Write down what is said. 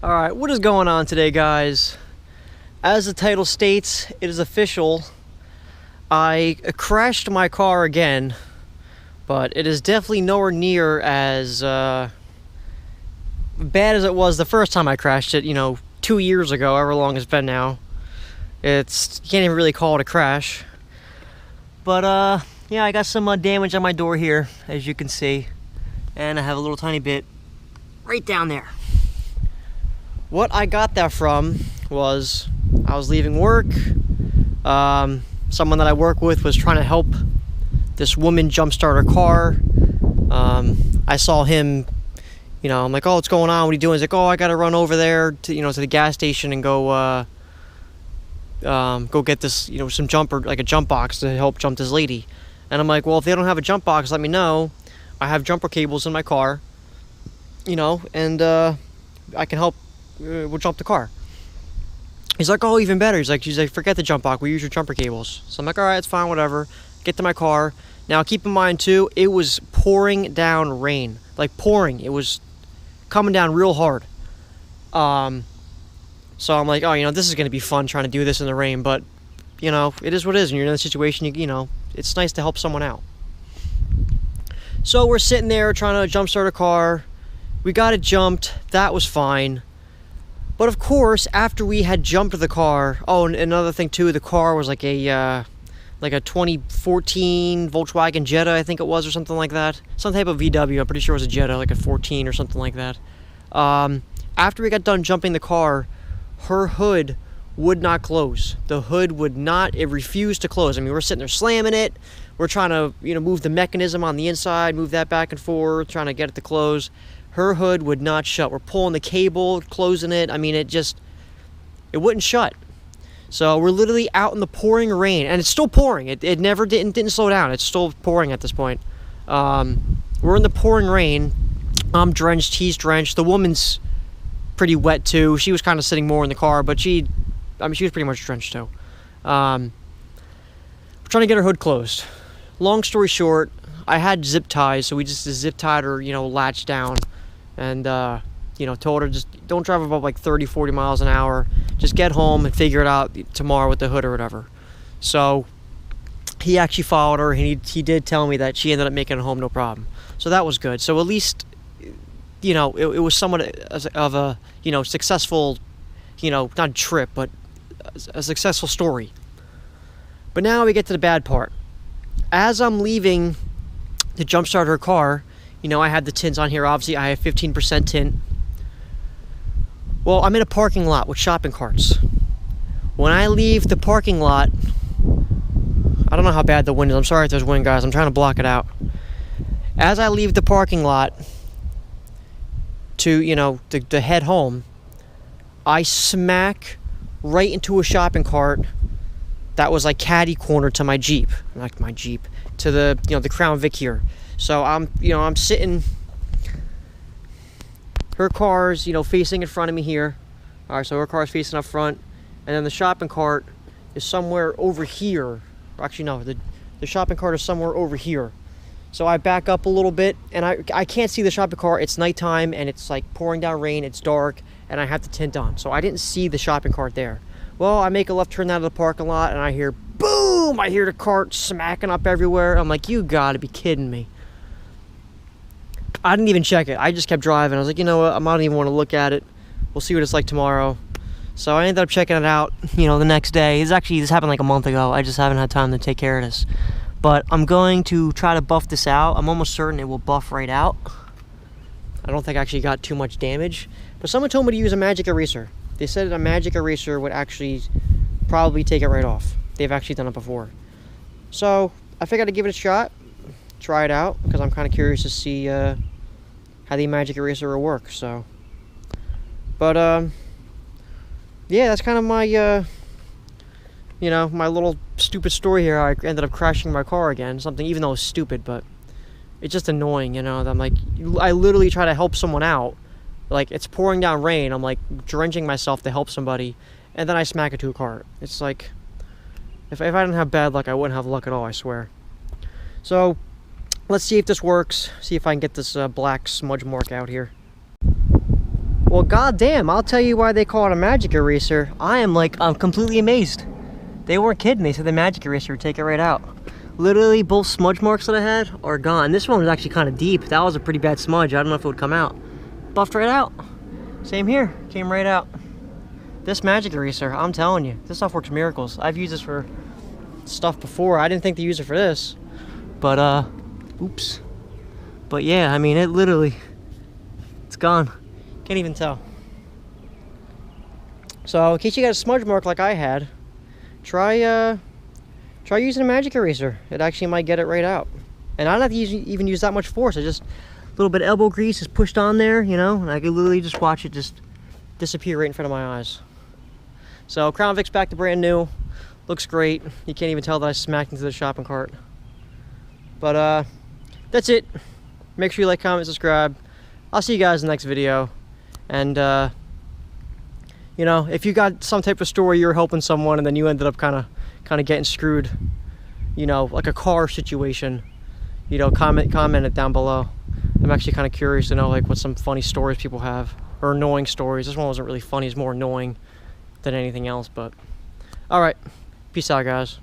Alright, what is going on today, guys? As the title states, it is official. I crashed my car again, but it is definitely nowhere near as bad as it was the first time I crashed it, 2 years ago, however long it's been now. You can't even really call it a crash. But, yeah, I got some damage on my door here, as you can see. And I have a little tiny bit right down there. What I got that from was I was leaving work. Someone that I work with was trying to help this woman jumpstart her car. I saw him, I'm like, oh, what's going on? What are you doing? He's like, oh, I got to run over there to the gas station and go get this, some like a jump box to help jump this lady. And I'm like, well, if they don't have a jump box, let me know. I have jumper cables in my car, and I can help. We'll jump the car. He's like, oh, even better. He's like, forget the jump box. We use your jumper cables. So I'm like, all right, it's fine, whatever. Get to my car. Now, keep in mind, too, it was pouring down rain. Like, pouring. It was coming down real hard. So I'm like, oh, this is going to be fun trying to do this in the rain. But, it is what it is. When you're in a situation, it's nice to help someone out. So we're sitting there trying to jumpstart a car. We got it jumped. That was fine. But of course, after we had jumped the car, oh, and another thing too, the car was like a 2014 Volkswagen Jetta, I think it was, or something like that. Some type of VW. I'm pretty sure it was a Jetta, like a 14 or something like that. After we got done jumping the car, her hood would not close. The hood would not. It refused to close. I mean, we're sitting there slamming it. We're trying to, move the mechanism on the inside, move that back and forth, trying to get it to close. Her hood would not shut. We're pulling the cable, closing it. I mean, it wouldn't shut. So we're literally out in the pouring rain, and it's still pouring. It never didn't slow down. It's still pouring at this point. We're in the pouring rain. I'm drenched. He's drenched. The woman's pretty wet too. She was kind of sitting more in the car, but she was pretty much drenched too. We're trying to get her hood closed. Long story short, I had zip ties, so we just zip tied her, latched down. And, told her just don't drive above like 30, 40 miles an hour. Just get home and figure it out tomorrow with the hood or whatever. So he actually followed her, and he did tell me that she ended up making it home no problem. So that was good. So at least, it was somewhat of a, successful, not trip, but a successful story. But now we get to the bad part. As I'm leaving to jumpstart her car, I had the tints on here. Obviously, I have 15% tint. Well, I'm in a parking lot with shopping carts. When I leave the parking lot, I don't know how bad the wind is. I'm sorry if there's wind, guys. I'm trying to block it out. As I leave the parking lot to, to head home, I smack right into a shopping cart that was like caddy corner to my Jeep. Not my Jeep. To the, the Crown Vic here. So I'm sitting, her car's, facing in front of me here. All right, so her car's facing up front, and then the shopping cart is somewhere over here. Actually, no, the shopping cart is somewhere over here. So I back up a little bit, and I can't see the shopping cart. It's nighttime, and it's like pouring down rain. It's dark, and I have the tint on. So I didn't see the shopping cart there. Well, I make a left turn out of the parking lot, and I hear, boom! I hear the cart smacking up everywhere. I'm like, you gotta be kidding me. I didn't even check it. I just kept driving. I was like, you know what? I don't even want to look at it. We'll see what it's like tomorrow. So I ended up checking it out, the next day. This happened like a month ago. I just haven't had time to take care of this. But I'm going to try to buff this out. I'm almost certain it will buff right out. I don't think I actually got too much damage. But someone told me to use a magic eraser. They said a magic eraser would actually probably take it right off. They've actually done it before. So I figured I'd give it a shot. Try it out, because I'm kind of curious to see how the magic eraser will work. So, but yeah, that's kind of my my little stupid story here. How I ended up crashing my car again. Something, even though it's stupid, but it's just annoying. That I'm like, I literally try to help someone out. Like, it's pouring down rain. I'm like drenching myself to help somebody, and then I smack into a car. It's like, if I didn't have bad luck, I wouldn't have luck at all, I swear. So let's see if this works. See if I can get this black smudge mark out here. Well, goddamn, I'll tell you why they call it a magic eraser. I'm completely amazed. They weren't kidding. They said the magic eraser would take it right out. Literally, both smudge marks that I had are gone. This one was actually kind of deep. That was a pretty bad smudge. I don't know if it would come out. Buffed right out. Same here. Came right out. This magic eraser, I'm telling you, this stuff works miracles. I've used this for stuff before. I didn't think to use it for this. But, oops. But yeah, I mean, it literally, it's gone. Can't even tell. So, in case you got a smudge mark like I had, try using a magic eraser. It actually might get it right out. And I don't have to even use that much force. I just, a little bit of elbow grease is pushed on there, you know, and I can literally just watch it just disappear right in front of my eyes. So, Crown Vic's back to brand new. Looks great. You can't even tell that I smacked into the shopping cart. But, that's it. Make sure you like, comment, subscribe. I'll see you guys in the next video. And, you know, if you got some type of story you were helping someone and then you ended up kind of getting screwed, you know, like a car situation, you know, comment it down below. I'm actually kind of curious to know, like, what some funny stories people have, or annoying stories. This one wasn't really funny, it's more annoying than anything else. But all right, peace out, guys.